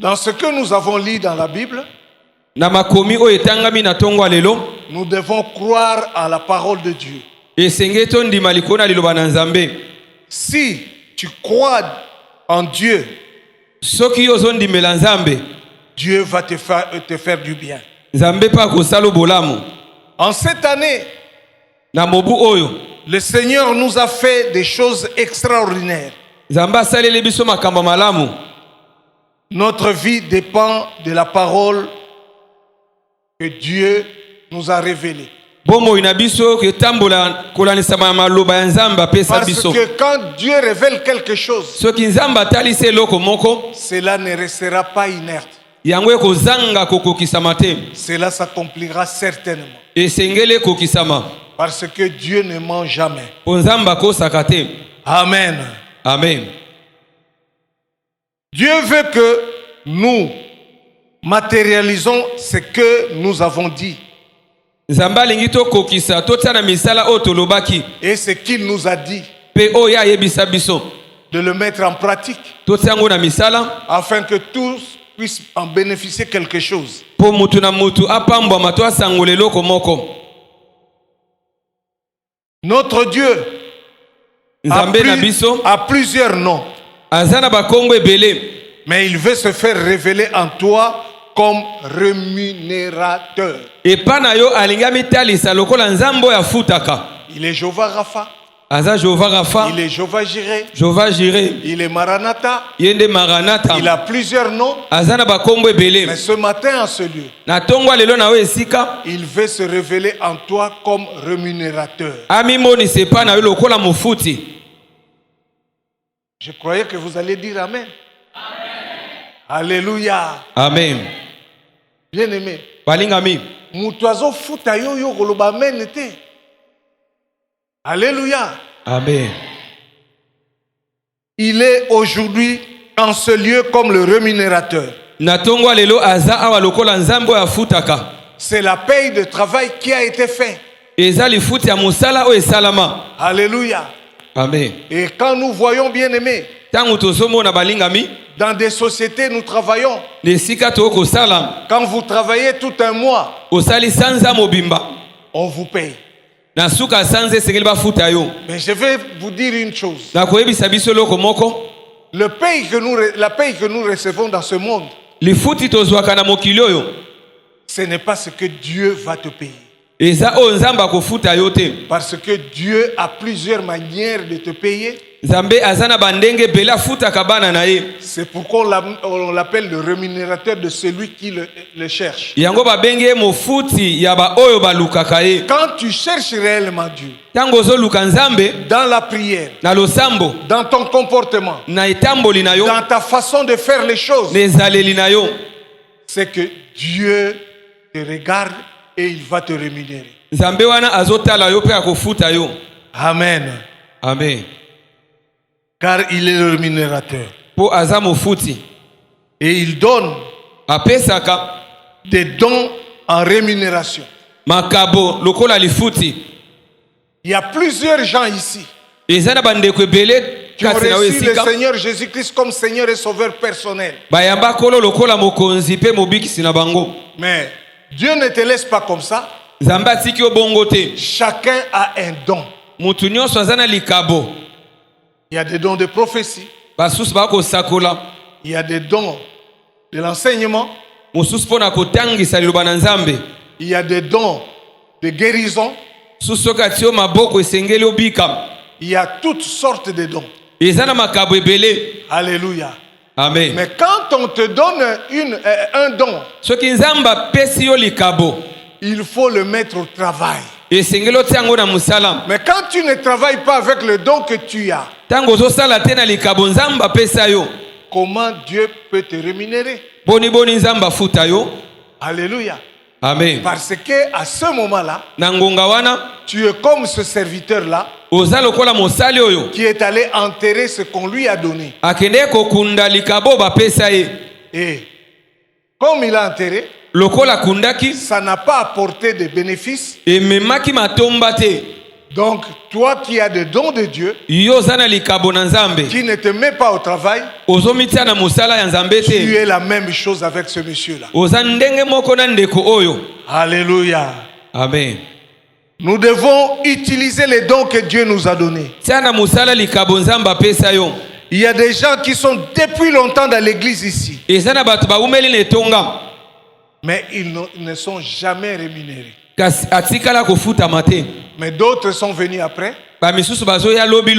Dans ce que nous avons lu dans la Bible, na makomi o etangami na tongo lelo, nous devons croire à la parole de Dieu. esenge tondima likona liloba na Nzambe. Si tu crois en Dieu, Soki ozondimela Nzambe, Dieu va te faire du bien. Nzambe pa kosala bolamu. En cette année, Na mobu oyo, le Seigneur nous a fait des choses extraordinaires. Nzambe asaleli biso makambo malamu. Notre vie dépend de la parole que Dieu nous a révélée. Bomo ina biso ke tambola kolanisa maloba ya Nzambe apesa Parce biso. que quand Dieu révèle quelque chose, Soki Nzambe atalisi eloko moko, cela ne restera pas inerte. yango ekozanga kokokisama te. Cela s'accomplira certainement. Esengeli ekokisama. Parce que Dieu ne ment jamais. Po Nzambe akosaka te. Amen. Amen. Dieu veut que nous matérialisons ce que nous avons dit Nzambe alingi tokokisa totiana misala oyo tolobaki et ce qu'il nous a dit, pe oyo ayebisa biso de le mettre en pratique totiango na misala afin que tous puissent en bénéficier quelque chose. po mutu na mutu apambwama to asangola eloko moko. Notre Dieu Nzambe na biso a plusieurs noms, aza na bakombo ebele, mais il veut se faire révéler en toi comme rémunérateur. epa na yo alingi amitalisa lokola Nzambe oyo afutaka. Il est Jéhovah Rapha, Aza Jehova Rafa, il est Jéhovah Jireh, Jehova Jireh, il est Maranatha. yende Maranatha. Il a plusieurs noms, Aza na bakombo mais ebele. ce matin en ce lieu, Na tongo lelo na yo esika il veut se révéler en toi comme rémunérateur. amimonisa epa na yo lokola mofuti. Je croyais que vous allez dire Amen. Alléluia. Amen. Bien-aimé, Balingami. mutuazo futa yo yo koloba amen te. Alléluia. Amen. Il est aujourd'hui en ce lieu comme le rémunérateur. Na tongo lelo aza awa lokola Nzambe oyo afutaka. C'est la paye de travail qui a été fait. Eza lifuti ya mosala oyo esalama. Alléluia. Amen. Et quand nous voyons, bien-aimés, Tango tozomona balingami, dans des sociétés, nous travaillons. nesika to kosala, Quand vous travaillez tout un mois, osali sanza mobimba. on vous paye. Na suka sanza esengeli bafuta yo. Mais je vais vous dire une chose. Na koyebisa biso loko moko, La paye que nous recevons dans ce monde, lifuti tozwaka na mokili oyo, ce n'est pas ce que Dieu va te payer. eza oyo Nzambe akofuta yo te. Parce que Dieu a plusieurs manières de te payer. Nzambe aza na bandenge ebele afutaka bana na ye. C'est pourquoi on l'appelle le rémunérateur de celui qui le cherche. Yango babenge ye mofuti ya ba oyo balukaka ye. Quand tu cherches réellement Dieu, Tango ozoluka Nzambe dans la prière, na losambo, dans ton comportement, na etamboli na yo, dans ta façon de faire les choses, na ezaleli na yo, c'est que Dieu te regarde et il va te rémunérer. Nzambe wana azotala yo pe akofuta yo. Amen. Amen. Car il est le rémunérateur. Po aza mofuti. Et il donne Apesaka des dons en rémunération. makabo lokola lifuti. Il y a plusieurs gens ici Eza na bandeko ebele qui ont kasi na yo reçu le esika. Seigneur Jésus-Christ comme Seigneur et Sauveur personnel. Bayamba kolo lokola mokonzi pe mobikisi na bango. Mais Dieu ne te laisse pas comme ça. Nzambe atiki yo bongo te. Chacun a un don. Mutu nyonso aza na likabo. Il y a des dons de prophétie. Basusu bakosakola. Il y a des dons de l'enseignement. Mosusu mpo na kotangisa liloba na Nzambe. Il y a des dons de guérison. Susu soki ati yo maboko esengeli obika. Il y a toutes sortes de dons. Eza na makabo ebele. Alléluia. Amen. Mais quand on te donne un don, Soki Nzambe apesi yo likabo, il faut le mettre au travail. esengeli otia yango na mosala. Mais quand tu ne travailles pas avec le don que tu as, Tango ozosala te na likabo Nzambe apesa yo, comment Dieu peut te rémunérer? boni Nzambe afuta yo. Alléluia. Amen. Parce que à ce moment-là, Na ngonga wana, tu es comme ce serviteur-là oza lokola mosali oyo qui est allé enterrer ce qu'on lui a donné. akende kokunda likabo bapesa ye. Et comme il a enterré, Lokola kundaki, ça n'a pas apporté de bénéfices. ememaki matomba te. Donc, toi qui as des dons de Dieu, yo zana likabo na nzambe qui ne te mets pas au travail, ozomitia na musala ya nzambe tu te es la même chose avec ce monsieur-là. oza ndenge moko na ndeko oyo. Alléluia. Amen. Nous devons utiliser les dons que Dieu nous a donnés. Tia na musala likabo nzambe apesa yo. Il y a des gens qui sont depuis longtemps dans l'église ici, Eza na bato baumeli na etonga mais ils ne sont jamais rémunérés. kasi atikala kofutama te. Mais d'autres sont venus après, Bamisusu bazoya lobi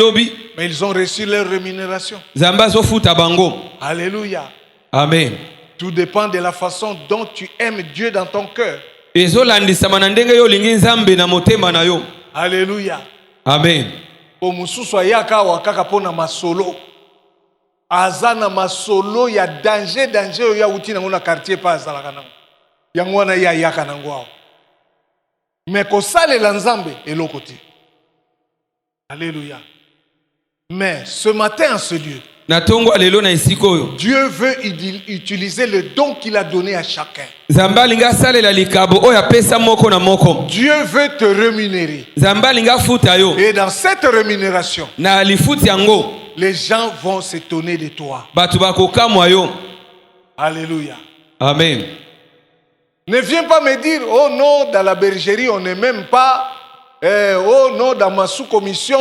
mais ils ont reçu leur rémunération. nzambe azofuta bango. Alléluia. Amen. Tout dépend de la façon dont tu aimes Dieu dans ton cœur. Ezolandisama na ndenge yo olingi nzambe na motema na yo. Alléluia. Amen. Po mususu ayaka wakaka pona masolo. Azana masolo ya danger ya uti na ngona quartier pa azalaka nango. Yango wana ya yaka nango awo. Mais ko sale la nzambe eloko te. Alléluia. Mais ce matin en ce lieu, Na tongo alelo na esiko oyo. Dieu veut utiliser le don qu'il a donné à chacun. Nzambe alinga salela likabo oyo apesa moko na moko. Dieu veut te rémunérer. Nzambe alinga futa yo. Et dans cette rémunération, Na lifuti yango les gens vont s'étonner de toi. bato bakokamwa yo. Alléluia. Amen. Ne viens pas me dire, oh non, dans la bergerie, on n'est même pas. Oh non, dans ma sous-commission,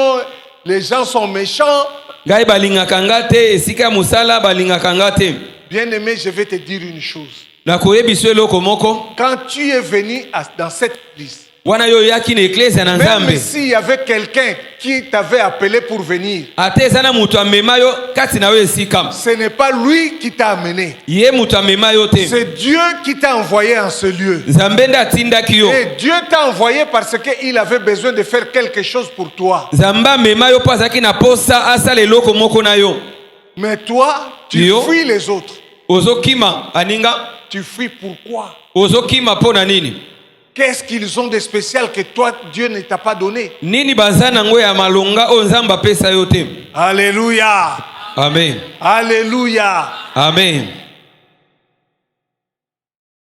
les gens sont méchants. Ngai balingaka nga te esika ya musala balingaka nga te. Bien-aimé, je vais te dire une chose. Nakoyebiso eloko moko. Quand tu es venu dans cette église, Wana yo yaki na eklezia na même nzambe. s'il y avait quelqu'un qui t'avait appelé pour venir, Ate eza na mutu amema yo kati na yo esika. ce n'est pas lui qui t'a amené. Ye mutu amema yo te. C'est Dieu qui t'a envoyé en ce lieu. Nzambe nde atindaki yo. Et Dieu t'a envoyé parce qu'il avait besoin de faire quelque chose pour toi. Nzambe amema yo po azalaki na posa asala eloko moko na yo. Mais toi, tu Yo. fuis les autres. Ozokima aninga. Tu fuis pourquoi? Ozokima po na nini? Qu'est-ce qu'ils ont de spécial que toi, Dieu ne t'a pas donné? Nini baza nango ya malonga o nzambe apesa yo te. Alléluia. Amen. Alléluia. Amen.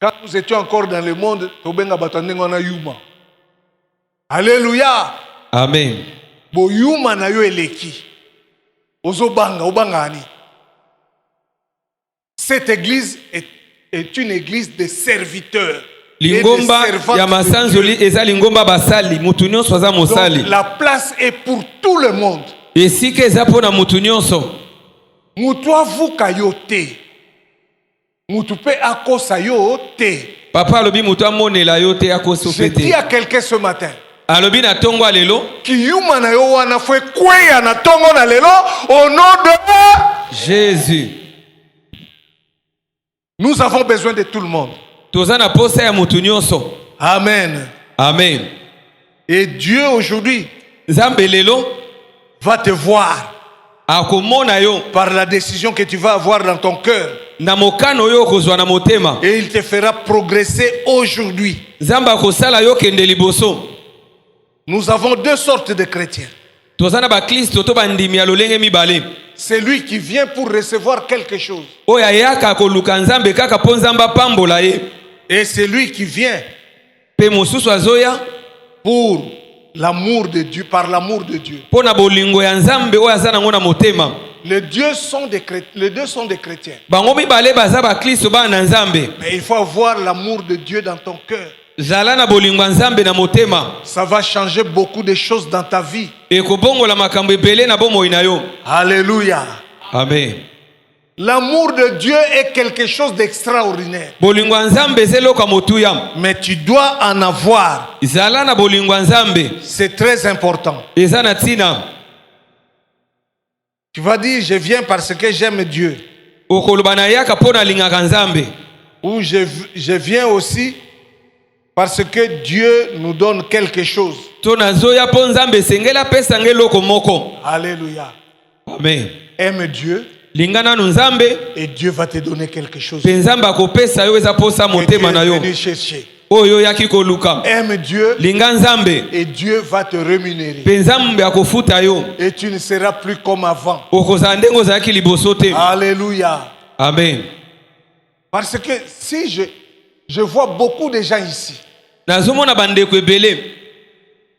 Quand nous étions encore dans le monde, Alléluia. Amen. Bo yuma na yo eleki. Ozobanga, obangani. Cette église est une église de serviteurs. Lingomba ya masanzoli eza lingomba basali mutu nyonso aza mosali. Donc, la place est pour tout le monde. Esika eza pona mutu nyonso. Mutu avuka yo te. Mutu pe akosa yo te. Papa alobi mutu amonela yo te akoso Je dis pete. à quelqu'un ce matin. Alobi na tongo alelo. Ki yuma na yo wana fwe kweya na tongo na lelo au nom de Jésus. Nous avons besoin de tout le monde. Toza na posa ya mutu nyonso. Amen. Amen. Et Dieu aujourd'hui Nzambe lelo va te voir akomona yo par la décision que tu vas avoir dans ton cœur. na mokano yo kozwa na motema. Et il te fera progresser aujourd'hui. Nzambe akosala yo kende liboso. Nous avons deux sortes de chrétiens. Toza na ba Kristo to bandimi ya lolenge mibale. Celui qui vient pour recevoir quelque chose. Oya yaka koluka Nzambe kaka po Nzambe pambola ye. Et celui qui vient Pe mosusu azoya pour l'amour de Dieu, par l'amour de Dieu. po na bolingo ya Nzambe oya aza nango na motema. Les deux sont des chrétiens. Bango mibale baza ba Kristo ba na Nzambe. Mais il faut avoir l'amour de Dieu dans ton cœur. Zala na bolingo ya Nzambe na motema. Ça va changer beaucoup de choses dans ta vie. E kobongola makambo ebele na bomoi na yo. Alléluia. Amen. L'amour de Dieu est quelque chose d'extraordinaire. Bolingo ya Nzambe ezeloka motuya. Mais tu dois en avoir. Zala na bolingo ya Nzambe. C'est très important. Eza na tina. Tu vas dire, je viens parce que j'aime Dieu. Okoloba na yaka po na lingaka Nzambe. Ou je viens aussi parce que Dieu nous donne quelque chose. To nazoya po Nzambe sengela pesa ngeloko moko. Alléluia. Amen. Aime Dieu Lingana nu Nzambe et Dieu va te donner quelque chose. pe Nzambe akopesa yo eza posa Que Dieu motema na est yo. venu chercher. Oyo yaki koluka. Aime Dieu Linga Nzambe et Dieu va te rémunérer. pe Nzambe akofuta yo. Et tu ne seras plus comme avant. Okozala ndenge ozalaki liboso te. Alléluia. Amen. Parce que si je vois beaucoup de gens ici, Nazomona bandeko ebele.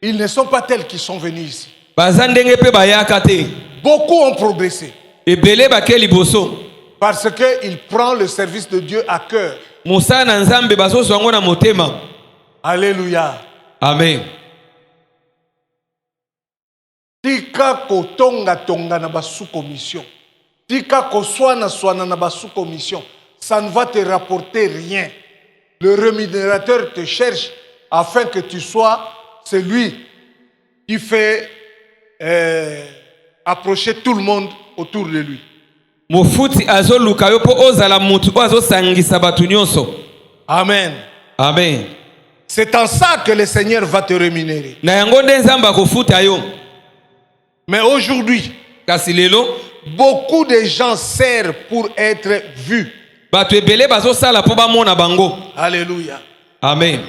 Ils ne sont pas tels qui sont venus ici. baza ndenge mpe bayaka te. Beaucoup ont progressé Ebele bake liboso parce qu'ils prennent le service de Dieu à cœur. mosala na nzambe bazozwa yango na motema. Alléluia. Amen. Tika kotonga tonga na ba sous-commission. Tika koswana swana na ba sous-commission. Ça ne va te rapporter rien. Le rémunérateur te cherche afin que tu sois celui qui fait approcher tout le monde autour de lui. Mofuti azoluka yo po ozala mutu azosangisa batu nyonso. Amen. Amen. C'est en ça que le Seigneur va te rémunérer. Na yango nde nzambe akofuta yo. Mais aujourd'hui, Kasi lelo beaucoup de gens servent pour être vus. batu ebele bazosala po bamona bango. Alléluia. Amen.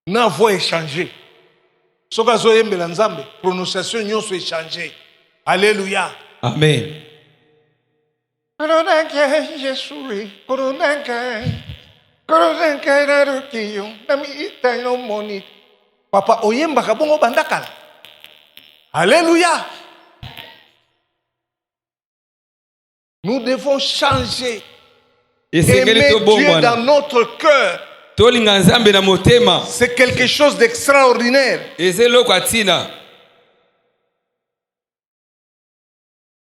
Na voix échanger. Soka zoyembela nzambe, prononciation nyonso échanger. Alléluia. Amen. Koronanke Yesui, koronanke, koronanke narukiyo, nami itayo moni. Papa oyemba kabongo bandakala. Alléluia. Nous devons changer. Esengeli Aimer to Dieu bongwana. dans notre cœur. Tolinga nzambe na motema. C'est quelque chose d'extraordinaire. Ezeloko atina.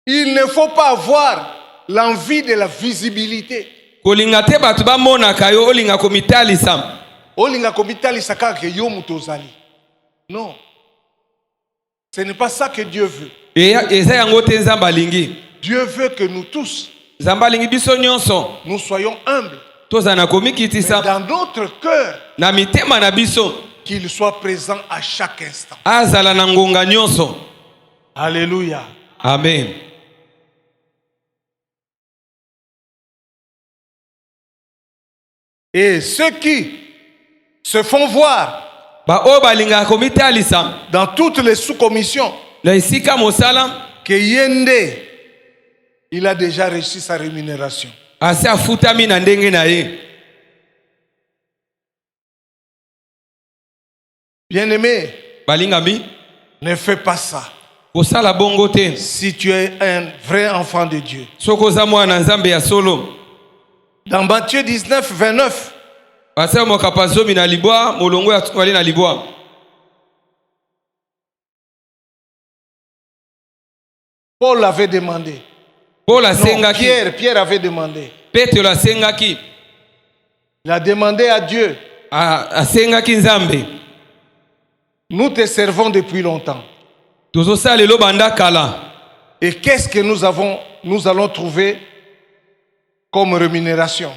Il ne faut pas avoir l'envie de la visibilité. Kolinga te batu bamonaka yo olinga komitalisa. Olinga komitalisa kaka yo mutu ozali. Non. Ce n'est pas ça que Dieu veut. Eza yango te nzambe alingi. Dieu veut que nous tous, Nzambe alingi biso nyonso. nous soyons humbles. Tozana Mais komikitisa dans notre cœur, na mitema na biso. qu'il soit présent à chaque instant. Azala na ngonga nyonso. Alléluia. Amen. Et ceux qui se font voir Ba o balinga komitalisa dans toutes les sous-commissions, na esika mosala que Yende, il a déjà reçu sa rémunération. ase afutami na ndenge na ye. Bien-aimé, Balingami ne fais pas ça. kosala bongo te. Si tu es un vrai enfant de Dieu. Soko za mwana nzambe ya solo. Dans Matthieu 19, 29, Asa mokapa zomi na libwa molongo ya twali na libwa. Paul avait demandé. Paul Non, asengaki. Pierre avait demandé. Petro asengaki. Il a demandé à Dieu. Asengaki nzambe. Nous te servons depuis longtemps. Tozosala lelo banda kala. Et qu'est-ce que nous allons trouver comme rémunération?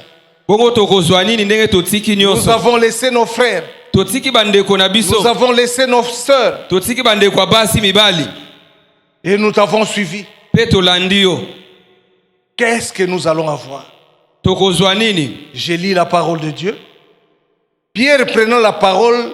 Bongo tokozwa nini ndenge totiki Nous nyonso. avons laissé nos frères. Totiki bandeko na biso. Nous avons laissé nos sœurs. Totiki bandeko basi mibali. Et nous t'avons suivi. Petro landio. Qu'est-ce que nous allons avoir? Tokozwa nini? Je lis la parole de Dieu. Pierre prenant la parole,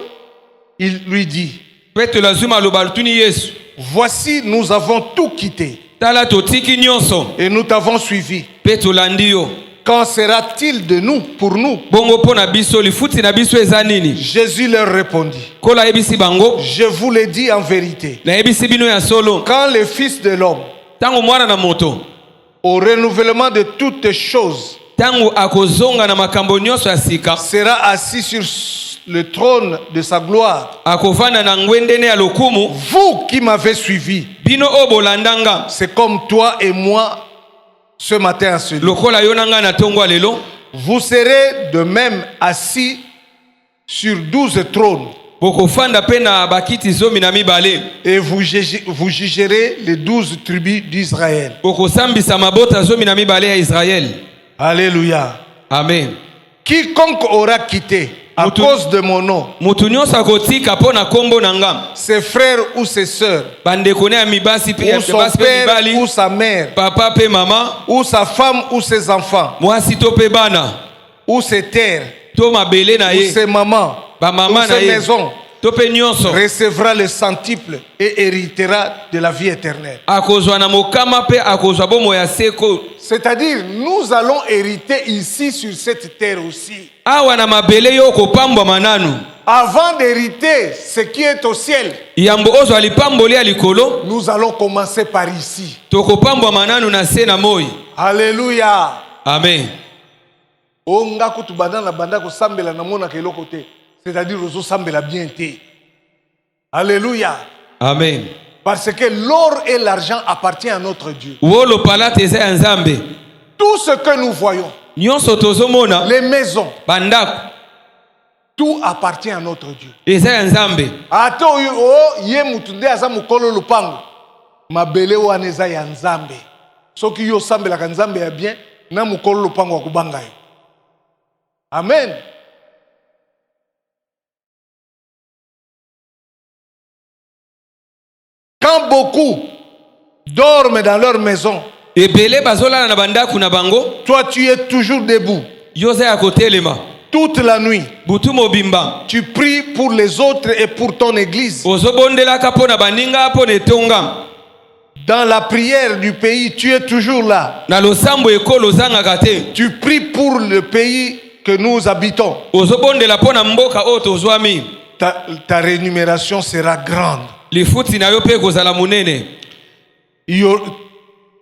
il lui dit, Petro lazuma lobaltuni Yesu. voici, nous avons tout quitté Tala totiki nyonso. et nous t'avons suivi. Petro landio. Qu'en sera-t-il de nous, pour nous? Bongo po na biso lifuti na biso eza nini? Jésus leur répondit, Kola ebisi bango. je vous le dis en vérité, Na ebisi bino ya solo. quand le Fils de l'homme, Tango mwana na moto. au renouvellement de toutes choses, Tango akozonga na makambo nyonso ya sika. sera assis sur le trône de sa gloire, Akovanda na ngwendene ya lokumu. vous qui m'avez suivi, Bino o bolandanga. c'est comme toi et moi ce matin à ce lieu. Lokola yonanga na tongo lelo. Vous serez de même assis sur 12 trônes Bokofanda pe na bakiti zomi na mibale. et vous jugerez les 12 tribus d'Israël. Bokosambisa mabota zomi na mibale ya Israël. Alléluia. Amen. Quiconque aura quitté à cause de mon nom Mutu nyonso akotika po na kombo nanga. ses frères ou ses sœurs, Bandeko ne ya mibasi pe ya ou son basi pe père mibali. ou sa mère, Papa pe mama. ou sa femme ou ses enfants, Mwasi to pe bana. ou ses terres, To mabele na ou ye. ses mamans, Ba ou mama na ses ye. maisons, To pe nyonso. recevra le centuple et héritera de la vie éternelle. Akozwa na mokama pe akozwa bomo ya seko. C'est-à-dire, nous allons hériter ici sur cette terre aussi. Awa na mabele yo kopambwa mananu. Avant d'hériter ce qui est au ciel, yambo ozo alipamboli alikolo nous allons commencer par ici. tokopambwa mananu na se na moi. Alléluia. Amen. Onga kutu badana banda ko sambela na mona ke lokote. C'est-à-dire ozo sambela bien té. Alléluia. Amen. Parce que l'or et l'argent appartiennent à notre Dieu. Wolo palate eza ya Nzambe. Tout ce que nous voyons, Nyonso tozomona les maisons, bandako tout appartient à notre Dieu. eza ya Nzambe. Ata o ye mutunde aza mukolo lupango. Mabele wana eza ya Nzambe. Soki yo sambela ka Nzambe ya bien, na mukolo lupango akubanga yo. Amen. Quand beaucoup dorment dans leur maison, Ebele bazolala na bandako na bango, toi tu es toujours debout. yoza ya kotelema. Toute la nuit, Butu mobimba. tu pries pour les autres et pour ton église. Ozobondelaka po na baninga po netonga. Dans la prière du pays, tu es toujours là. Na losambo ekolo zangaka te. Tu pries pour le pays que nous habitons. Ozobondela po na mboka oyo tozwami. Ta rémunération sera grande. Lifuti na yo pe kozala munene.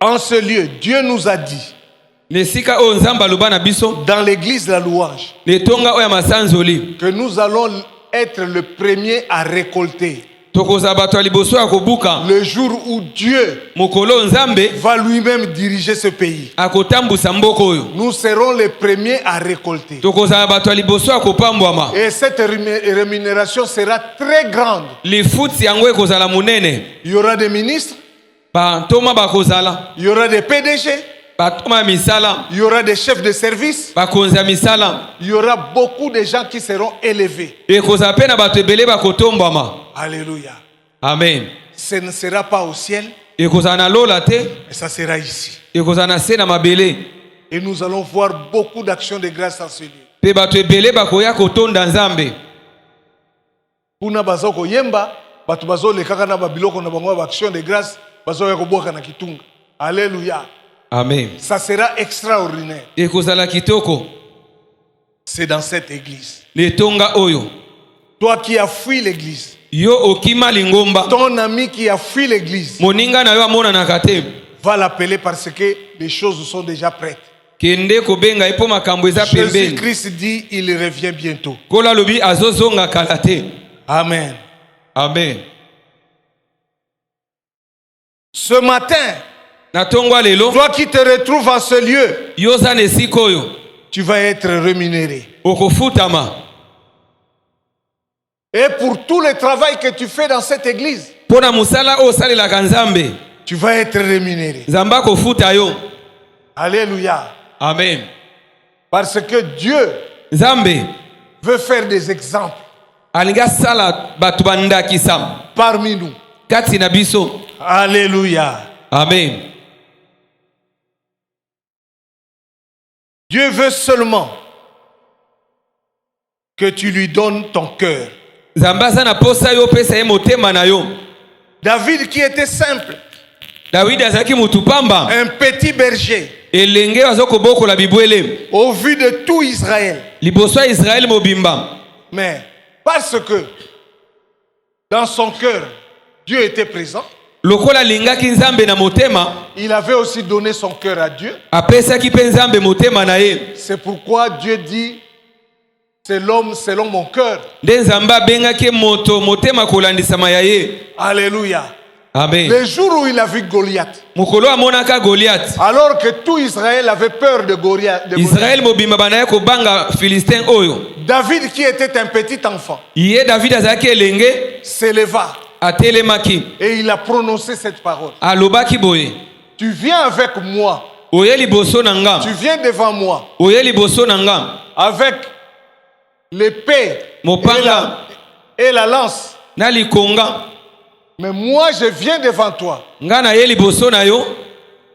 En ce lieu, Dieu nous a dit, Nesika oyo Nzambe aloba na biso, dans l'église de la louange, netonga oyo ya masanzoli, que nous allons être le premier à récolter. tokozala bato ya liboso ya kobuka. Le jour où Dieu Mokolo Nzambe va lui-même diriger ce pays, akotambusa mboka oyo, nous serons les premiers à récolter. tokozala bato ya liboso ya kopambwama. Et cette rémunération sera très grande. Lifuti yango ekozala munene. Il y aura des ministres, Bantoma bakozala, il y aura des PDG, batoma ya misala, il y aura des chefs de service, bakonzi ya misala, il y aura beaucoup de gens qui seront élevés. ekozala pe na bato ebele bakotombwama. Alléluia. Amen. Ce ne sera pas au ciel, Ekozala na lola te, mais ça sera ici. ekozala na se na mabele. Et nous allons voir beaucoup d'actions de grâce en ce lieu. Pe bato ebele bakoya kotonda Nzambe. Kuna bazo koyemba, bato bazo lekaka na babiloko na bango ba action de grâce, bazo ya koboka na kitunga. Alléluia. Amen. Ça sera extraordinaire. Ekozala kitoko. C'est dans cette église. Netonga oyo. Toi qui as fui l'église, Yo okima lingomba. ton ami qui a fui l'église, Moninga na yo amona na kate. va l'appeler parce que les choses sont déjà prêtes. Kende kobenga epo makambo eza pembeni. Jésus-Christ dit, il revient bientôt. Kola lobi azozonga kalate. Amen. Amen. Ce matin, Natongwa lelo, toi qui te retrouves en ce lieu, yoza nesikoyo. tu vas être rémunéré. Okofutama. Et pour tout le travail que tu fais dans cette église, Pona musala o salelaka Nzambe. tu vas être rémunéré. Nzamba kofuta yo. Alléluia. Amen. Parce que Dieu Nzambe veut faire des exemples alinga sala batu bandakisa parmi nous. kati na biso. Alléluia. Amen. Dieu veut seulement que tu lui donnes ton cœur. Nzamba za na posa yo pesa ye motema na yo. David qui était simple, David azaki mutu pamba. un petit berger, Elenge azoko boko la bibwele. au vu de tout Israël. Liboso ya Israel mobimba. Mais parce que dans son cœur, Dieu était présent, Lokola lingaki Nzambe na motema, il avait aussi donné son cœur à Dieu. apesaki pe Nzambe motema na ye. C'est pourquoi Dieu dit, c'est l'homme selon mon cœur. Nde Nzamba bengaki moto motema kolandisama ya ye. Alléluia. Amen. Le jour où il a vu Goliath, Mukolo amonaka Goliath. alors que tout Israël avait peur de Goliath, Israel mobimba bana ko banga Philistin oyo. David qui était un petit enfant Iye David azaki elenge s'éleva atelemaki. et il a prononcé cette parole. Alobaki boye. Tu viens avec moi, Oye liboso nanga. tu viens devant moi Oye liboso nanga. avec l'épée Mopanga. et la lance. Na likonga. Mais moi je viens devant toi Nga na ye liboso na yo.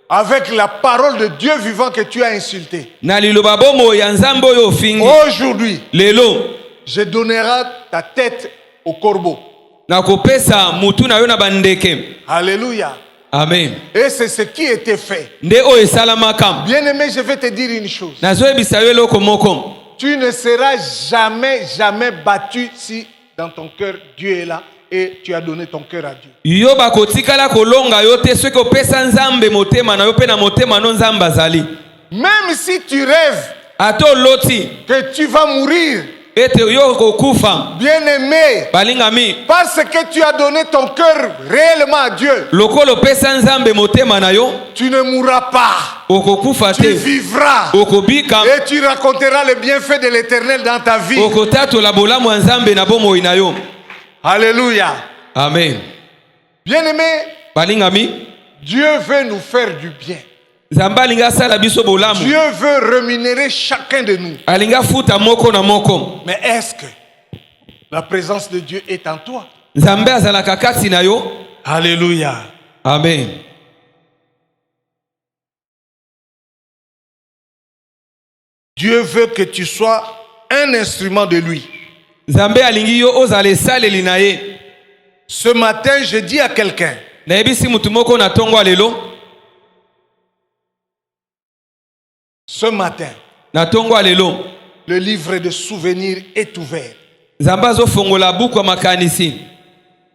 avec la parole de Dieu vivant que tu as insulté. Na liloba bomo ya Nzambe oyo ofingi. Aujourd'hui, Lelo. je donnerai ta tête au corbeau. Na kopesa mutu na yo na bandeke. Alléluia. Amen. Et c'est ce qui était fait. Nde o esalamaka. Bien-aimé, je vais te dire une chose. Nazo ebisa yo eloko moko. Tu ne seras jamais battu si dans ton cœur Dieu est là et tu as donné ton cœur à Dieu. Yo bakotikala kolonga yo te soki opesa nzambe motema na yo pe na motema no nzambe azali. Même si tu rêves Ato loti que tu vas mourir, ete yo kokufa bien-aimé, balingami parce que tu as donné ton cœur réellement à Dieu, lokolo opesa nzambe motema na yo tu ne mourras pas. okokufa Tu te vivras okobika et tu raconteras les bienfaits de l'Éternel dans ta vie. okotatola bolamu ya nzambe na bomoi na yo. Alléluia. Amen. Bien-aimé, Balingami Dieu veut nous faire du bien. nzambe alingi asala biso bolamu. Dieu veut rémunérer chacun de nous. Alingi afuta moko na moko. Mais est-ce que la présence de Dieu est en toi? Nzambe azalaka kati na yo. Alléluia. Amen. Dieu veut que tu sois un instrument de lui. Nzambe alingi yo ozala esaleli na ye. Ce matin, je dis à quelqu'un, Nayebisi mutu moko na tongo lelo. ce matin, Na tongo lelo. le livre de souvenirs est ouvert. Nzambe azofongola buku ya makanisi.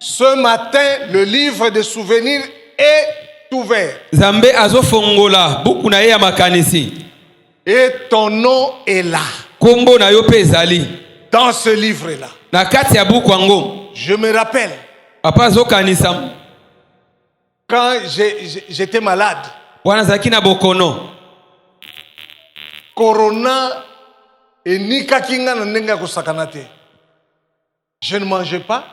Ce matin, le livre de souvenirs est ouvert. Nzambe azofongola buku na ye ya makanisi. Et ton nom est là. Kombo na yo pe ezali. Dans ce livre-là. Na kati ya buku yango. Je me rappelle, Papa azokanisa. quand j'étais malade, Wana zaki na bokono. Corona et Nikakinga na nenga kosakana te. Je ne mangeais pas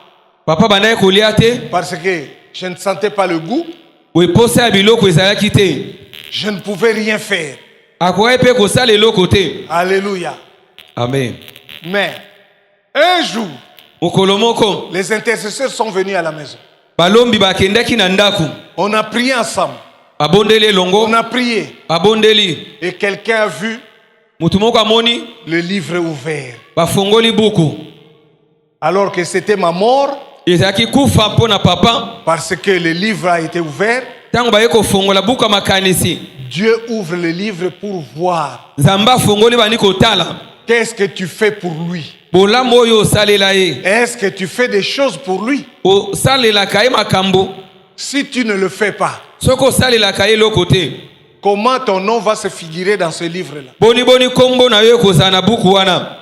Papa bandaye kolia te. parce que je ne sentais pas le goût. Weposa ya biloko ezalaki te. Je ne pouvais rien faire. Akoye pe kosala eloko te. Alléluia. Amen. Mais un jour, Mokolo moko les intercesseurs sont venus à la maison. balombi bakendaki na ndako. On a prié ensemble. Abondeli longo. On a prié. Abondeli. Et quelqu'un a vu Mutu moko amoni le livre ouvert. bafongoli buku. Alors que c'était ma mort, Ezalaki kufa mpo na papa. parce que le livre a été ouvert. Tango baye kofongola buku ya makanisi. Dieu ouvre le livre pour voir. Nzambe afongoli bani kotala. Qu'est-ce que tu fais pour lui? Bolamu oyo osalela ye. Est-ce que tu fais des choses pour lui? Osalelaka ye makambo. Si tu ne le fais pas, Soki osalelaka ye eloko te. comment ton nom va se figurer dans ce livre-là? Boni kombo na yo ekozala na buku wana.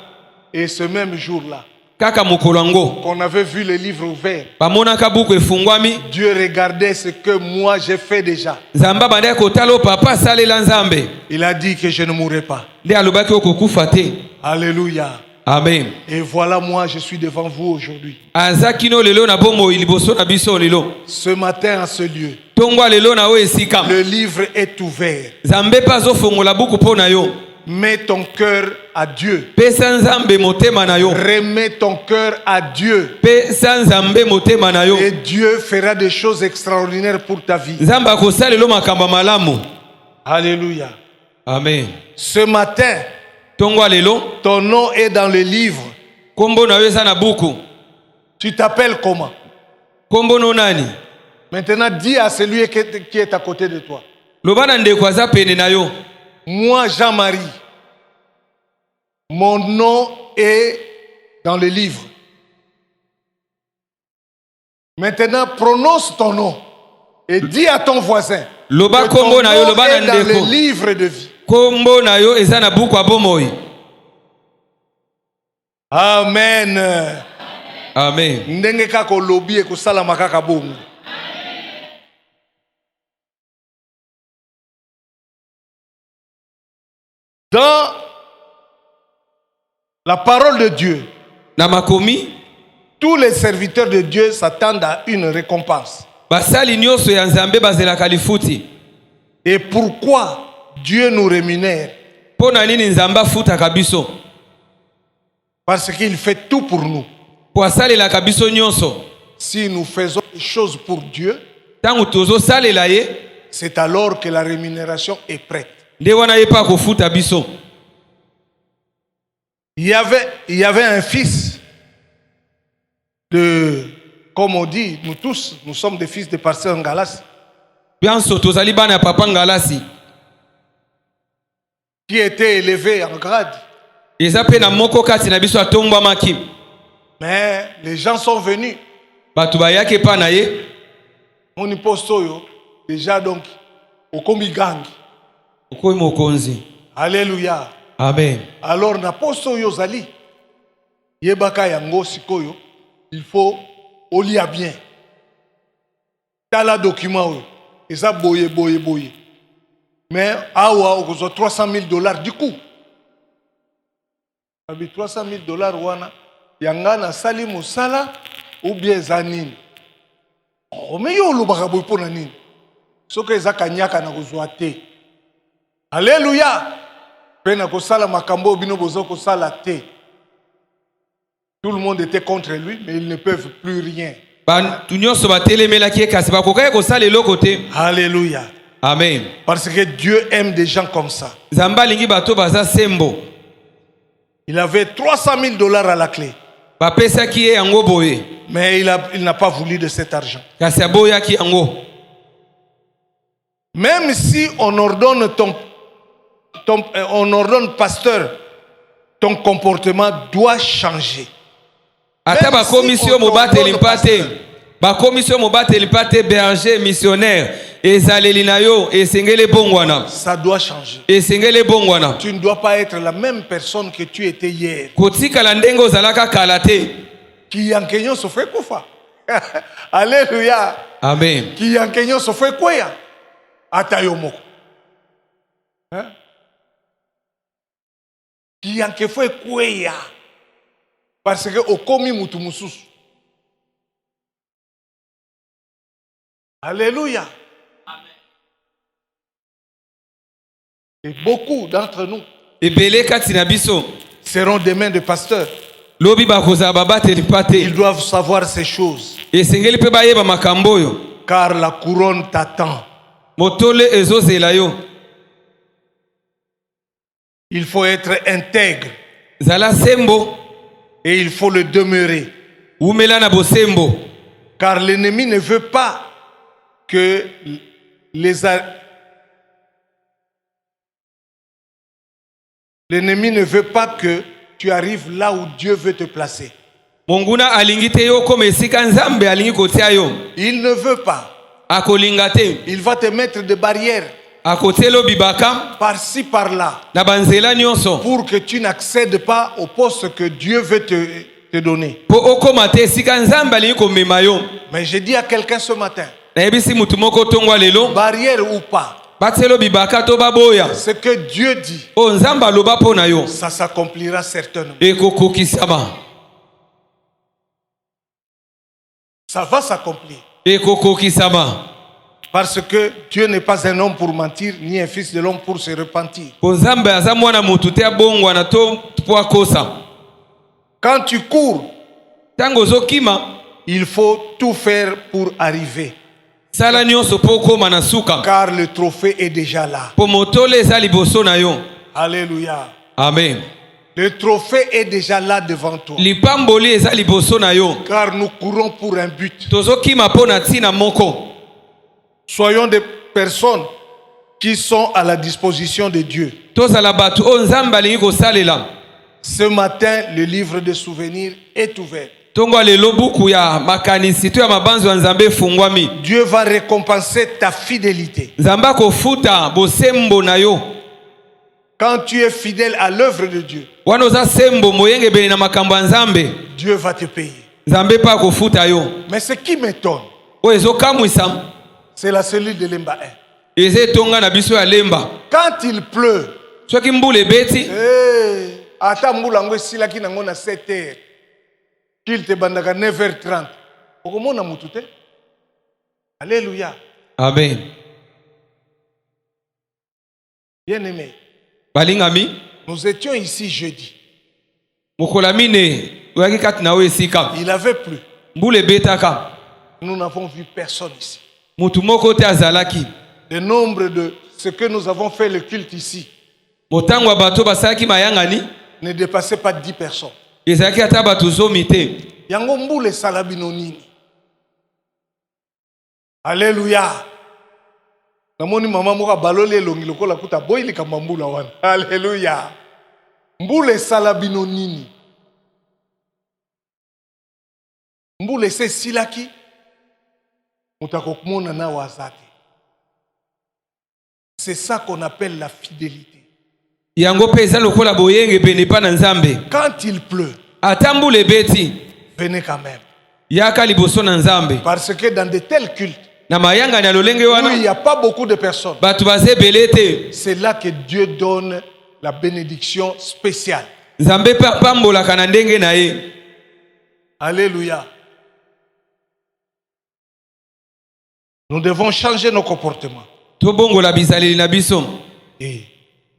Et ce même jour-là, Kaka mokolo yango. qu'on avait vu le livre ouvert, Bamonaka buku efungwami. Dieu regardait ce que moi j'ai fait déjà. Nzambe bandaki kotala papa asalela Nzambe. Il a dit que je ne mourrai pas. Nde alobaki okokufa te. Alléluia. Amen. Et voilà, moi, je suis devant vous aujourd'hui. Azakino lelo na bomoi liboso na biso lelo. Ce matin, à ce lieu, Tongwa lelo na o esika. le livre est ouvert. Nzambe pa azofongola buku mpo na yo. Mets ton cœur à Dieu. Pesa Nzambe motema na yo. Remets ton cœur à Dieu. Pesa Nzambe motema na yo. Et Dieu fera des choses extraordinaires pour ta vie. Nzambe akosala lelo makambo malamu. Alléluia. Amen. Ce matin, Tongwa lelo. ton nom est dans le livre. Kombo na yo eza na buku. Tu t'appelles comment? Kombo no nani? Maintenant, dis à celui qui est à côté de toi. Loba na ndeko aza pene na yo. Moi, Jean-Marie, mon nom est dans le livre. Maintenant, prononce ton nom et dis à ton voisin Loba que ton kombo na yo, nom loba est na dans ndeko. le livre de vie. Kombo na yo eza na buku ya bomoi. Amen. Amen. Ndenge kaka olobi ekosala kaka bongo. Dans la parole de Dieu, Na makomi tous les serviteurs de Dieu s'attendent à une récompense. basali nyonso ya Nzambe bazelaka lifuti. Et pourquoi Dieu nous rémunère? Mpo na nini Nzambe afutaka biso? Parce qu'il fait tout pour nous. Po asalelaka biso nyonso. Si nous faisons des choses pour Dieu, Tango tozosalela ye, c'est alors que la rémunération est prête. nde wana ye pa kofuta biso. Il y avait un fils de, comme on dit, nous tous, nous sommes des fils de pasteur Ngalas, Bianso tozali bana ya papa Ngalasi. qui était élevé en grade. eza pe na moko kati na biso atombwamaki. Mais les gens sont venus. Bato bayaki pa na ye. Mon postoyo déjà donc au gang. Okoyi mokonzi. Alléluia. Amen. Alors na postoyo zali yebaka yango sikoyo il faut olia bien. Tala document oyo eza boye. Mais awa okozo $300,000 du coup. Abi $300,000 wana yanga na sali musala ou bien zanine. Oh mais yo lobaka boy pona nini? Soka eza kanyaka na kozwa te. Alléluia. Pena ko sala makambo bino bozo ko sala te. Tout le monde était contre lui mais ils ne peuvent plus rien. Bantu nyonso batelemelaki kasi bakokaki kosala eloko te. Alléluia. Amen. Parce que Dieu aime des gens comme ça. Nzambe alingi bato baza sembo. Il avait $300,000 à la clé. Bapesaki ye yango boye. Mais il n'a pas voulu de cet argent. Kasi aboyaki yango. Même si on ordonne on ordonne pasteur, ton comportement doit changer. Ata ba commission mobateli mpate. Ba commission mobateli mpate berger missionnaire ezaleli na yo esengele bongwana. Ça doit changer. Esengele bongwana. Tu ne dois pas être la même personne que tu étais hier. Kotika la ndengo zalaka kalate. Qui yankenyo se fait kufa. Alléluia. Amen. Qui yankenyo se fait quoi ya? Atayomoko. Hein? Qui yanke fait quoi ya? Parce que okomi mutu mususu. Alléluia. Et beaucoup d'entre nous Ebele kati na biso seront des mains de pasteurs. lobi bakoza babateli mpate. Ils doivent savoir ces choses. Esengeli pe bayeba makambo yo. Car la couronne t'attend. Motole ezozela yo. Il faut être intègre. Zala sembo. Et il faut le demeurer. Umela na bosembo. Car l'ennemi ne veut pas que l'ennemi ne veut pas que tu arrives là où Dieu veut te placer. Monguna alingite yo comme esika nzambe alingi kotia yo. Il ne veut pas. Akolingate. Il va te mettre des barrières. Akotelo bibaka. Par-ci, par-là. Na banzela nyonso. Pour que tu n'accèdes pas au poste que Dieu veut te donner. Po okomate esika nzambe alingi komema yo. Mais j'ai dit à quelqu'un ce matin. Nayebisi mutu moko tongwa lelo. Barrière ou pas. Batelo bibaka to baboya. Ce que Dieu dit. O nzamba loba pona yo. Ça s'accomplira certainement. Ekokokisama. Ça va s'accomplir. Ekokokisama. Parce que Dieu n'est pas un homme pour mentir, ni un fils de l'homme pour se repentir. Nzambe aza mwana mutu te abongwana to po akosa. Quand tu cours, tango zokima, il faut tout faire pour arriver. Sala nyonso po koma na suka. Car le trophée est déjà là. Po motole eza liboso na yo. Alléluia. Amen. Le trophée est déjà là devant toi. Lipamboli eza liboso na yo. Car nous courons pour un but. Tozokima po na tina moko. Soyons des personnes qui sont à la disposition de Dieu. Tozala batu o nzambe alingi kosalela. Ce matin, le livre de souvenirs est ouvert. Tongo lelo buku ya makanisi to ya mabanzo ya nzambe fungwami. Dieu va récompenser ta fidélité. Nzamba kofuta bosembo na yo. Quand tu es fidèle à l'œuvre de Dieu, wana oza sembo moyenge beli na makambo ya nzambe. Dieu va te payer. Nzambe pa kofuta yo. Mais ce qui m'étonne, O ezokamwisa. c'est la cellule de Lemba 1. Eze tonga na biso ya lemba. Quand il pleut, Soki mbule beti. ata mbula ngo esilaki nango na 7h. Qu'il te bandaka 9h30. Okomona mutu te? Alléluia. Amen. Bien-aimé, Balingami. nous étions ici jeudi. Mokolamine oyaki kati na o esika. Il avait plu. Mbule betaka. Nous n'avons vu personne ici. Mutu moko te azalaki. Le nombre de ce que nous avons fait le culte ici Motango bato basalaki mayangani ne dépassait pas 10 personnes. ezalaki ata bato zomi te. Yango mbule salabino nini. Alléluia. Namoni mama moka balole elongi lokola kuta boyi likambo mbula wana. Alléluia. Mbule salabino nini? Mbule se silaki mutakokumona na wazate. C'est ça qu'on appelle la fidélité. Yango peza lokola boyenge bene pa na Nzambe. Quand il pleut, Atambule beti venez quand même. yaka liboso na Nzambe. Parce que dans de tels cultes, Na mayanga na lolenge où wana il n'y a pas beaucoup de personnes, batu baze belete. c'est là que Dieu donne la bénédiction spéciale. Nzambe pambola kana ndenge na ye. Alléluia. Nous devons changer nos comportements. Tobongola bizaleli na biso. Et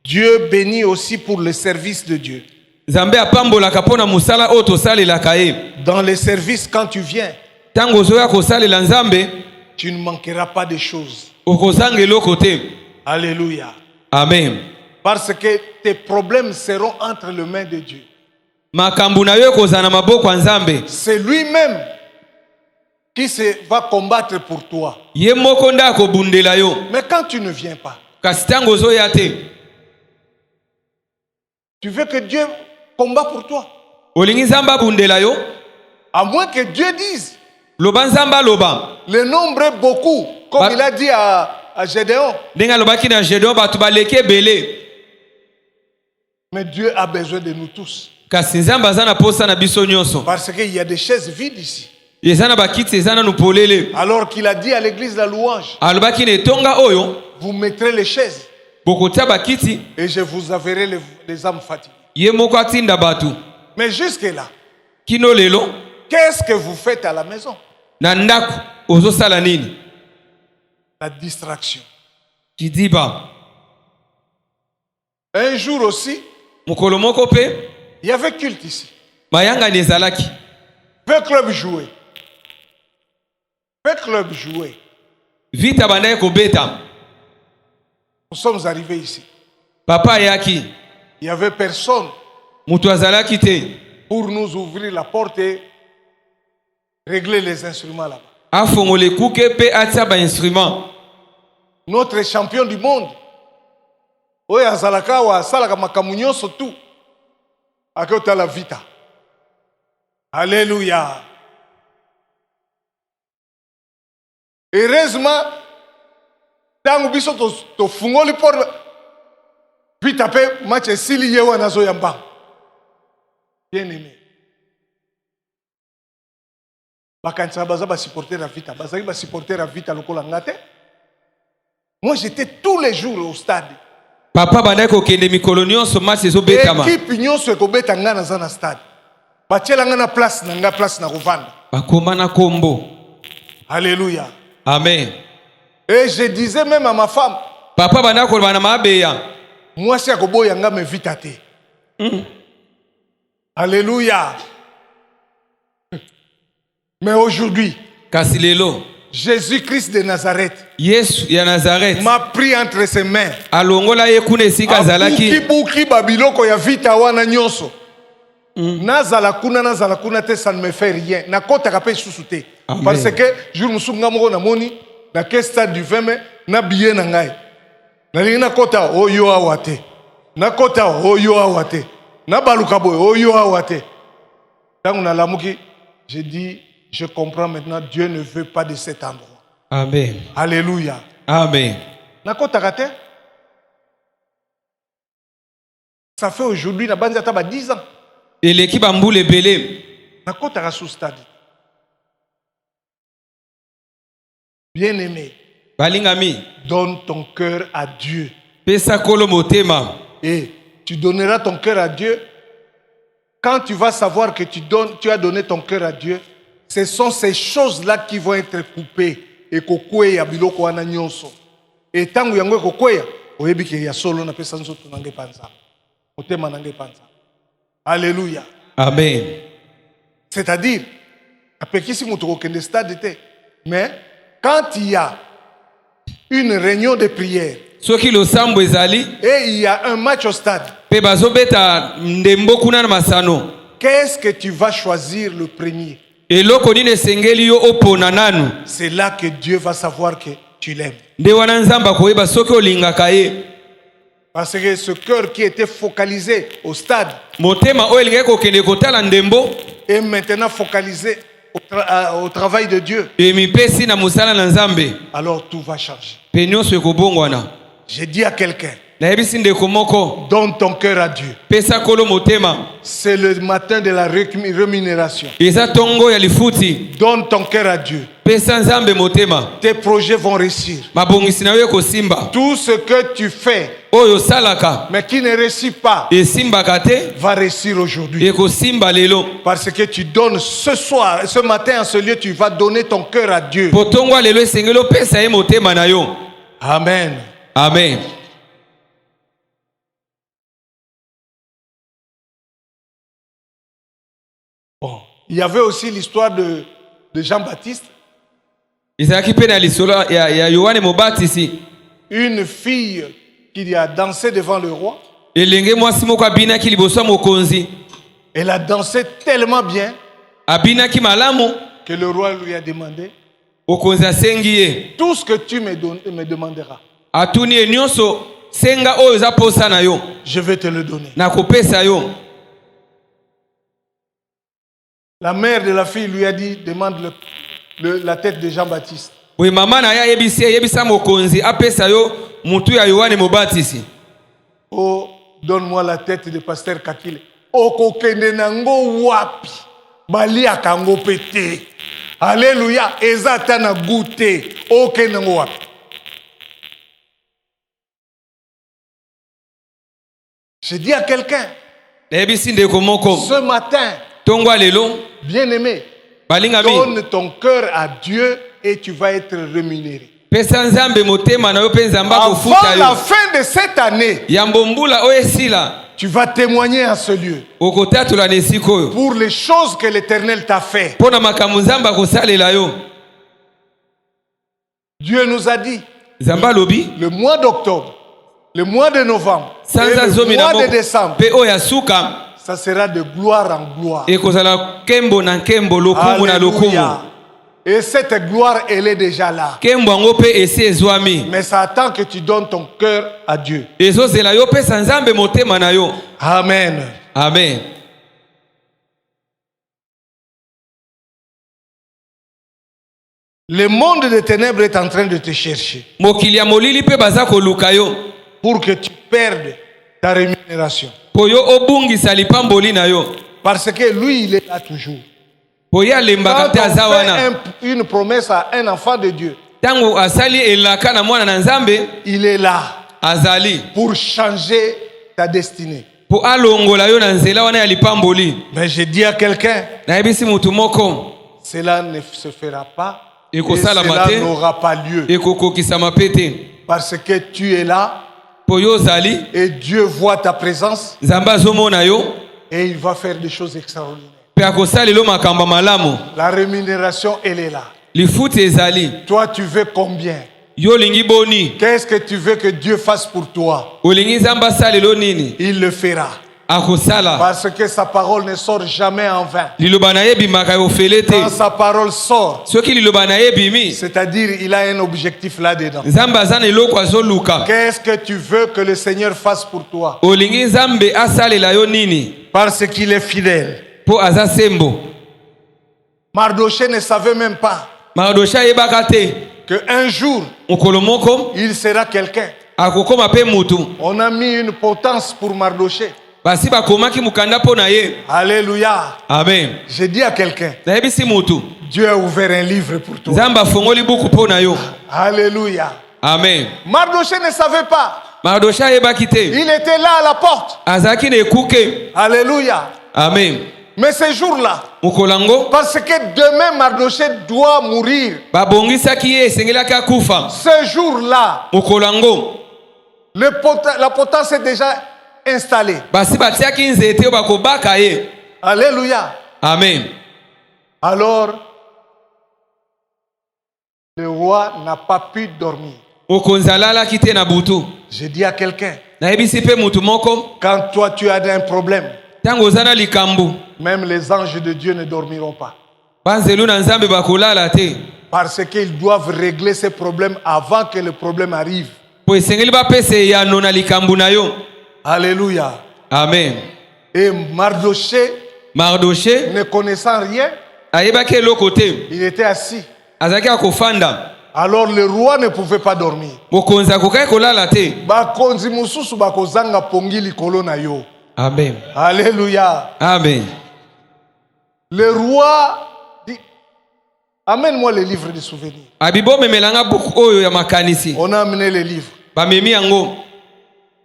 Dieu bénit aussi pour le service de Dieu. Nzambe apambola kapona musala oto salela kaye. Dans les services, quand tu viens, Tango zoya kosalela Nzambe, tu ne manqueras pas de choses. okozangelo kote. Alléluia. Amen. Parce que tes problèmes seront entre les mains de Dieu. Makambu na yo kozana maboko ya Nzambe. C'est lui-même qui va combattre pour toi. Ye moko nda kobundela yo. Mais quand tu ne viens pas, Kasi tango zoya te. tu veux que Dieu combat pour toi. Olingi Nzambe abundela yo. À moins que Dieu dise, Loba Nzambe loba. le nombre est beaucoup, comme il a dit à Gédéon. Ndenga lobaki na Gédéon batu baleke belé. Mais Dieu a besoin de nous tous. Kasi Nzambe azana posa na biso nyonso. Parce qu'il y a des chaises vides ici. Ezana bakiti ezana nupolele. Alors qu'il a dit à l'église la louange, Alobaki ne tonga oyo. vous mettrez les chaises Bokotia bakiti. et je vous enverrai les âmes fatiguées. Ye moko atinda batu. Mais jusque-là, Kino lelo. qu'est-ce que vous faites à la maison? Na ndaku ozo sala nini? La distraction. Kidiba. Un jour aussi, Mukolo moko pe. il y avait culte ici. Mayanga nezalaki. Peu club jouait. Peu club jouait. Vita bandaye kobeta. Nous sommes arrivés ici. Papa yaki. Il n'y avait personne Mutu azalaki te. pour nous ouvrir la porte et régler les instruments là-bas. Afongole kuke pe atia ba instrument. Notre champion du monde, oyo azalaka wa salaka makambo nyonso tout, akota la vita. Alléluia. Heureusement, tangu biso to fungoli porte vita pe match esili ye wana zo yamba. Bien aimé. Bakanisa baza ba supporter la vita, bazaki ba supporter la vita lokola ngate. Moi j'étais tous les jours au stade. Papa bandaye kokende mikolo nyonso match ezo betama. Équipe nyonso ekobeta nga na za na stade. Batiela nga na place na nga place na kovanda. Bakoma na kombo. Alléluia. Amen. Et je disais même à ma femme, Papa bandaye koloba na mabeya. moi si akoboya nga me vita te. Alléluia. Mais aujourd'hui, Kasi lelo. Jésus-Christ de Nazareth Yesu ya Nazareth. m'a pris entre ses mains. Alongola ye kuna esika azalaki. Buki babiloko ya vita wana nyonso. Nazala kuna te, ça ne me fait rien. Nakota kape susu te. Amen. Parce que jour musunga moko na moni na ke stade du 20 na billet na ngai. Na lingi nakota oyo awate. Nakota oyo awate. Na baluka boy oyo awate. Tangu na lamuki, j'ai dit je comprends maintenant, Dieu ne veut pas de cet endroit. Amen. Alléluia. Amen. Nakota kate. Ça fait aujourd'hui na bandi ata ba 10 ans. Et l'équipe Amboule belé. Nakota sous stade. Bien-aimé, Balingami. donne ton cœur à Dieu. Pesa kolo motema. Et tu donneras ton cœur à Dieu. Quand tu vas savoir que tu as donné ton cœur à Dieu, ce sont ces choses-là qui vont être coupées. Et kokweya biloko wana nyonso. Et tangu yango kokweya, oyebi ke ya solo na pesa nzoto nange panza. Motema nange panza. Alléluia. Amen. C'est-à-dire, apekisi mutu kokende stade te. Mais quand il y a une réunion de prière Soki lo sambo ezali. et il y a un match au stade, Pe bazobeta ndembo kuna na masano. qu'est-ce que tu vas choisir le premier? Eloko nini sengeli yo opona nanu. C'est là que Dieu va savoir que tu l'aimes. Nde wana Nzamba koyeba soki olingaka ye. Parce que ce cœur qui était focalisé au stade motema oyo elingaki kokende kotala ndembo est maintenant focalisé au travail de Dieu. emipesi na mosala na Nzambe, Alors tout va changer. mpe nyonso ekobongwana. J'ai dit à quelqu'un, nayebisi ndeko moko, donne ton cœur à Dieu. pesa kolo motema, C'est le matin de la rémunération. eza tongo ya lifuti. Donne ton cœur à Dieu. Pesa Nzambe motema, Tes projets vont réussir. mabongisi na yo ekosimba. Tout ce que tu fais, oyo osalaka mais qui ne réussit pas, esimbaka te, va réussir aujourd'hui. ekosimba lelo. Parce que tu donnes ce soir, ce matin, en ce lieu, tu vas donner ton cœur à Dieu. po tongo lelo esengeli opesa ye motema na yo. Amen. Amen. Bon. Il y avait aussi l'histoire de Jean-Baptiste. ezalaki mpe na lisolo ya Yohane Mobatisi, Une fille qui a dansé devant le roi. elenge mwasi moko abinaki liboso ya mokonzi. Elle a dansé tellement bien Abinaki malamu, que le roi lui a demandé, mokonzi asengi ye, tout ce que tu me demanderas, atuni ye nyonso senga oyo eza posa na yo, je vais te le donner. nakopesa yo. La mère de la fille lui a dit, demande la tête de Jean-Baptiste. Boye mama na ye ayebisa mokonzi apesa yo mutu ya Yohane Mobatisi. Oh, donne-moi la tête de pasteur Kakile. Okokende nango wapi. Balia kango pete. Alléluia. Ezata na goûté. Okende nango wapi. Je dis à quelqu'un, Nayebisi ndeko moko, ce matin, tongwa lelo, bien-aimé, balingami, donne ton cœur à Dieu et tu vas être rémunéré. pesa Nzambe motema na yo mpe Nzambe akofuta Avant la yo. fin de cette année, Yambo mbula oyo esila, tu vas témoigner en ce lieu okotatola na esika oyo pour les choses que l'Éternel t'a fait. mpo na makambo Nzambe akosalela yo. Dieu nous a dit, Nzambe alobi le mois d'octobre, le mois de novembre et sanza zomi le na mois de moko décembre, mpe oyo ya suka ça sera de gloire en gloire. ekozala nkembo na nkembo, lokumu na lokumu. Alléluia. Et cette gloire, elle est déjà là. Nkembo yango mpe esi ezwami, Mais ça attend que tu donnes ton cœur à Dieu. ezozela yo pesa Nzambe motema na yo. Amen. Amen. Le monde des ténèbres est en train de te chercher mokili ya molili mpe baza koluka yo pour que tu perdes ta rémunération. po yo obungisa lipamboli na yo, Parce que lui, il est là toujours. po ye alembaka Quand te on aza wana. fait une promesse à un enfant de Dieu, Ntango asali elaka na mwana na Nzambe, il est là azali pour changer ta destinée. po alongola yo na nzela wana ya lipamboli. Mais je dis à quelqu'un, Nayebisi mutu moko, cela ne se fera pas et ekosala cela mate, n'aura pas lieu. ekokokisama pe te, Parce que tu es là po yo ozali, et Dieu voit ta présence Nzambe azomona yo et il va faire des choses extraordinaires. mpe akosalelo makambo malamu. La rémunération, elle est là. Lifuti ezali, Toi, tu veux combien? yo olingi boni, Qu'est-ce que tu veux que Dieu fasse pour toi? olingi Nzambe asalelo nini, Il le fera. akosala. Parce que sa parole ne sort jamais en vain. Liloba na ye ebimaka ofele te. Quand sa parole sort, Soki liloba na ye ebimi, c'est-à-dire il a un objectif là-dedans. Nzambe aza na eloko azoluka. Qu'est-ce que tu veux que le Seigneur fasse pour toi? Olingi Nzambe asalela yo nini, Parce qu'il est fidèle. po aza sembo. Mardoché ne savait même pas Marodoshe ayebaka te qu'un jour, mokolo moko il sera quelqu'un. akokoma mpe mutu. On a mis une potence pour Mardoché. Basi bakomaki mukanda mpo na ye. Alléluia. Amen. J'ai dit à quelqu'un, Nayebisi mutu, Dieu a ouvert un livre pour toi. Nzambe afongoli buku mpo na yo. Alléluia. Amen. Mardoché ne savait pas. Marodoshe ayebaki te, Il était là à la porte. azalaki na ekuke. Alléluia. Amen. Mais ce jour-là, mokolo yango parce que demain Mardoché doit mourir. babongisaki ye, esengelaki akufa. Ce jour-là, Mokolo yango la potence est déjà installée. basi batiaki nzete oyo bakobaka ye. Alléluia. Amen. Alors, le roi n'a pas pu dormir. Mokonzi alalaki te na butu. Je dis à quelqu'un, Nayebisi mpe mutu moko, quand toi tu as un problème, ntango oza na likambo, même les anges de Dieu ne dormiront pas. banzelu na Nzambe bakolala te. Parce qu'ils doivent régler ces problèmes avant que le problème arrive. po esengeli bapese yano na likambo na yo. Alléluia. Amen. Et Mardoché, Mardoché ne connaissant rien, ayebaki eloko te, il était assis. azalaki akofanda. Alors le roi ne pouvait pas dormir. Mokonzi akokaki kolala te. Bakonzi mususu bakozanga pongi likolo na yo. Amen. Alléluia. Amen. Le roi dit, amène-moi les livres de souvenirs. Abibo memelanga buku oyo ya makanisi. On a amené les livres. Bamemi yango.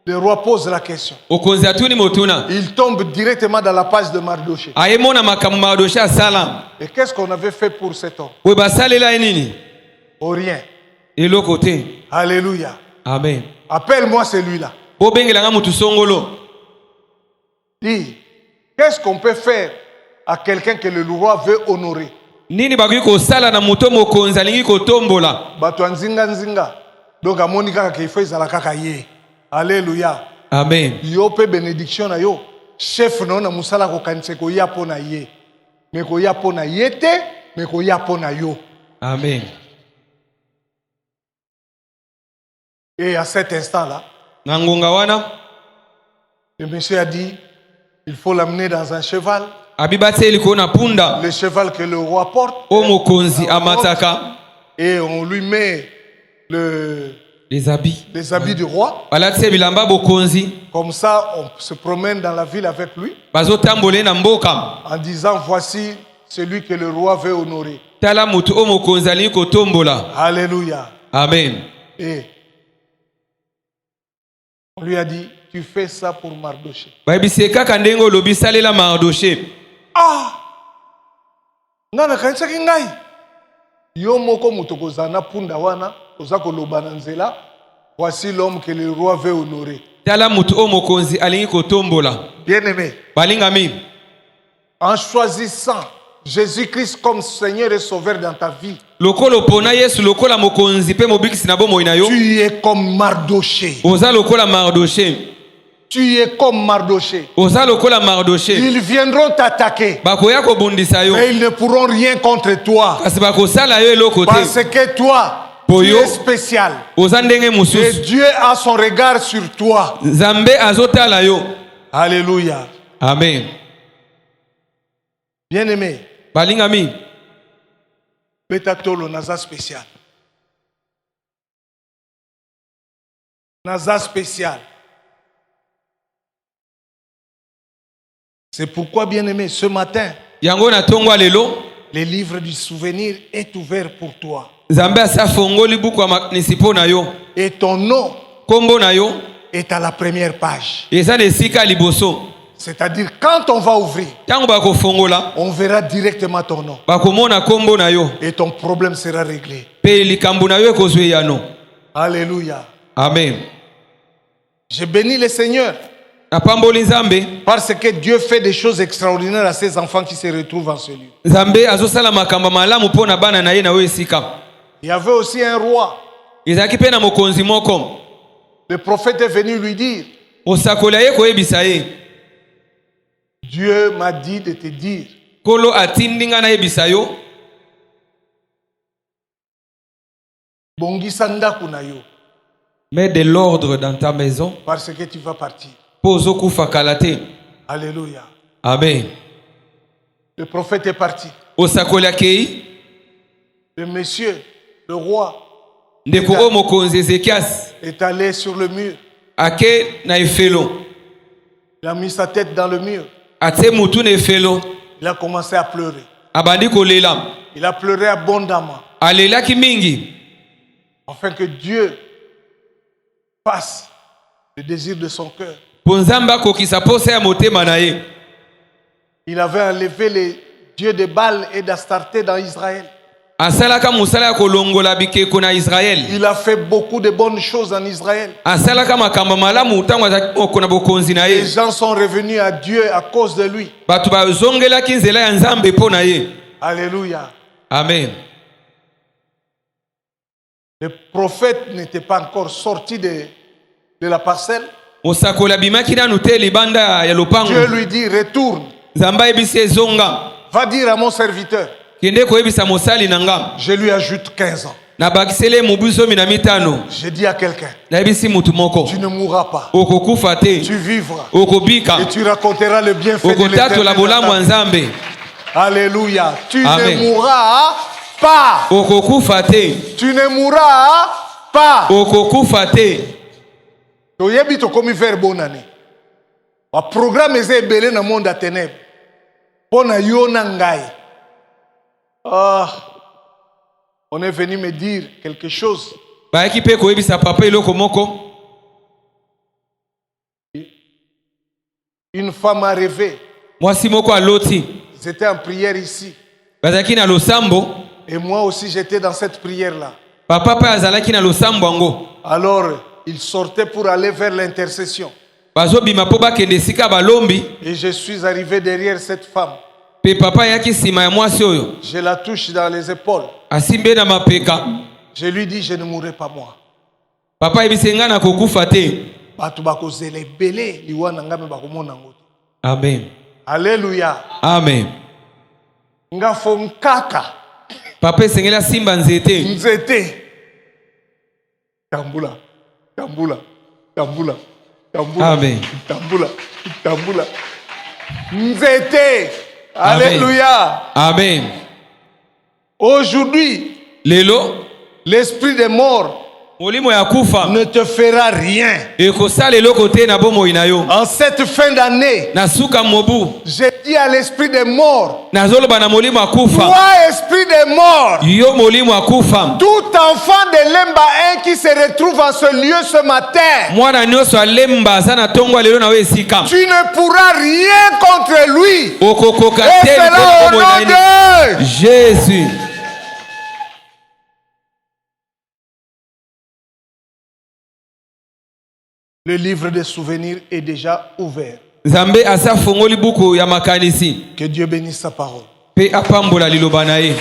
Le roi pose la question. Mokonzi atuni motuna. Il tombe directement dans la page de Mardoché. Ayemona makambo Mardoché asala. Et qu'est-ce qu'on avait fait pour cet homme? We basalela nini? Oh, rien. Eloko te. Alléluia. Amen. Appelle-moi celui-là. Po bengelanga mutu songolo. Dis, qu'est-ce qu'on peut faire à quelqu'un que le roi veut honorer? Nini bakoki kosala na moto mokonzi alingi kotombola? Bato ya nzinga nzinga. Donc amoni kaka ke ifo ezala kaka ye. Alléluia. Amen. Yo pe bénédiction na yo. Chef na na musala ko kanise ko ya pona ye. Mais ko ya pona ye te, mais ko ya pona yo. Amen. Et à cet instant-là, Na ngonga wana, le monsieur a dit, il faut l'amener dans un cheval. abibate liko na punda. Le cheval que le roi porte. O mokonzi amataka. Et on lui met Les habits. les habits du roi. Balatise bilamba bokonzi. Comme ça, on se promène dans la ville avec lui. Bazotambole na mboka. En disant, voici celui que le roi veut honorer. Tala mutu o mokonzi alingi kotombola. Alléluia. Amen. Et on lui a dit, tu fais ça pour Mardoché. Bayebisi kaka ndenge olobi salela Mardoché. Ah! Ngana kanisaki ngai. Yo moko muto kozana punda wana, kozako lobana nzela. Voici l'homme que le roi veut honorer. Tala mutu o mokonzi alingi kotombola. Bien-aimé, Balingami. en choisissant Jésus-Christ comme Seigneur et Sauveur dans ta vie, Lokolo pona Yesu lokola mokonzi pe mobikisi na bomoi na yo. tu es comme Mardoché. Oza lokola Mardoché. Tu es comme Mardoché. Oza lokola Mardoché. Ils viendront t'attaquer, Bakoya kobundisa yo. mais ils ne pourront rien contre toi. Kasi bakosala yo eloko te. Parce que toi, tu Poyo. es spécial. Oza ndenge Et mususu. Dieu a son regard sur toi. Nzambe azotala yo. Alléluia. Amen. Bien-aimé, Balingami. Betatolo naza spécial. Naza spécial. C'est pourquoi, bien-aimé, ce matin, Yango na tongwa lelo. le livre du souvenir est ouvert pour toi. Nzambe asa fongoli buku ya makanisi po na yo. Et ton nom Kombo na yo. est à la première page. Eza na esika liboso. C'est-à-dire, quand on va ouvrir, Tango bakofongola. on verra directement ton nom. Bakomona kombo na yo. Et ton problème sera réglé. Pe likambo na yo ekozwe yano. Alléluia. Amen. Je bénis le Seigneur Napamboli Nzambe. parce que Dieu fait des choses extraordinaires à ses enfants qui se retrouvent en ce lieu. Nzambe azosala makambo malamu po na bana na ye na we esika. Il y avait aussi un roi. Ezalaki pe na mokonzi moko. Le prophète est venu lui dire, Osakoli ye koyebisa ye. Dieu m'a dit de te dire, Kolo atindi nga na yebisa yo. bongisa ndako na yo, Mets de l'ordre dans ta maison. parce que tu vas partir. Po ozokufa kala te. Alléluia. Amen. Le prophète est parti. Osakoli akei. Le monsieur, le roi, Ndeko o mokonzi Ezekias. est allé sur le mur. Ake na efelo. Il a mis sa tête dans le mur. Ate mutu na efelo. Il a commencé à pleurer. Abandi kolela. Il a pleuré abondamment, Alelaki mingi. afin que Dieu fasse le désir de son cœur. Po Nzambe akokisa posa ya motema na ye. Il avait enlevé les dieux de Baal et d'Astarté dans Israël. Asalaka musala ya kolongola bikeko na Israel. Il a fait beaucoup de bonnes choses en Israël. Asalaka makambo malamu tango azalaki moko na bokonzi na ye. Les gens sont revenus à Dieu à cause de lui. Bato bazongelaki nzela ya Nzambe po na ye. Alléluia. Amen. Le prophète n'était pas encore sorti de la parcelle. Osakoli abimaki nanu te libanda ya lopango. Dieu lui dit, retourne. Nzambe ayebisi ezonga. Va dire à mon serviteur, Kende koyebisa mosali na nga. je lui ajoute 15 ans. nabakisele mubuso mina mitano. Je dis à quelqu'un, Nayebisi mutu moko. tu ne mourras pas. Okokufa te. Tu vivras. Okobika. Et tu raconteras le bienfait de Okotatu la bolamu l'Éternel. nzambe. Alléluia. Tu Amen. ne mourras pas. Okokufa te. Tu ne mourras pas. Okokufa te. Toyebi tokomi vers bonne année. Wa programme eza ebele na monde à ténèbres. Pona yo na ngai. Ah, on est venu me dire quelque chose. Bayaki pe koyebisa papa eloko moko. Une femme a rêvé. Mwasi moko aloti. J'étais en prière ici. Bazaki na losambo. Et moi aussi j'étais dans cette prière-là. Papa pe azalaki na losambo ango. Alors, il sortait pour aller vers l'intercession. Bazobima po bakende sika balombi. Et je suis arrivé derrière cette femme. Pe papa yaki sima ya mwasi oyo. Je la touche dans les épaules. Asimbe na mapeka. Je lui dis, je ne mourrai pas moi. Papa yebisenga na kokufa te. Bato bakozela ebele liwa na ngai me bakomona yango te. Amen. Alléluia. Amen. Nga fo nkaka. Papa esengela simba nzete. Nzete. Tambula. Tambula. Tambula. Tambula. Amen. Tambula. Tambula. Nzete. Alléluia. Amen. Aujourd'hui, Lelo. l'esprit des morts Molimo ya kufa. ne te fera rien. Ekosala eloko te na bomoi na yo. En cette fin d'année, Na suka mobu. je dis à l'esprit des morts, Nazoloba na molimo ya kufa. toi esprit des morts, Yo molimo ya kufa. tout enfant de Lemba 1 qui se retrouve en ce lieu ce matin, Mwana nyonso alemba aza na tongo lelo na we esika. tu ne pourras rien contre lui. Okokoka Et te c'est là au bomoi na nom ye. de Jésus. Le livre des souvenirs est déjà ouvert. Nzambe asa fongoli buku ya makanisi. Que Dieu bénisse sa parole. Pe apambola liloba na ye.